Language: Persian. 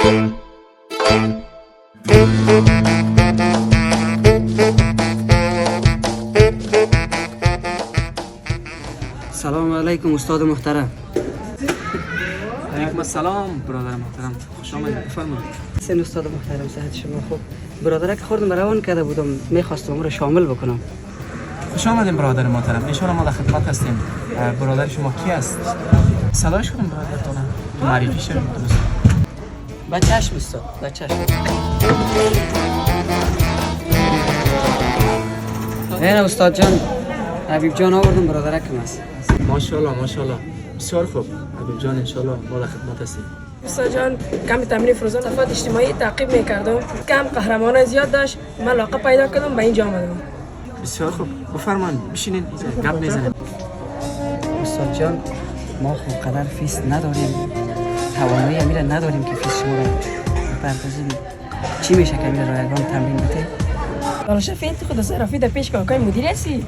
سلام علیکم استاد محترم. علیکم السلام برادر محترم، خوش آمدید. بفرمایید. سن استاد محترم، صحت شما خوب؟ برادرک خوردم روان کرده بودم، میخواستم اون رو شامل بکنم. خوش آمدین برادر محترم، ان شاء الله ما در خدمت هستیم. برادر شما کی است؟ صداش کنم برادرتون، معرفی شویم درست. بچه‌اش استاد، بچه‌اش. نه استاد جان، حبیب جان آوردم برادرکم است. ماشاءالله ماشاءالله، بسیار خوب. حبیب جان ان شاء الله ما در خدمت هستیم. استاد جان کم تمرین فروزان افراد اجتماعی تعقیب میکردم، کم قهرمان زیاد داشت، من علاقه پیدا کردم به اینجا آمدم. بسیار خوب، بفرمایید بشینید گپ بزنیم. استاد جان ما خوب قدر فیس نداریم، توانایی امیره نداریم که فیس شما رو بپردازیم. چی میشه که امیره رایگان تمرین بده؟ حالا شفیت خود از رفیق پیش کاکای مدیر هستی؟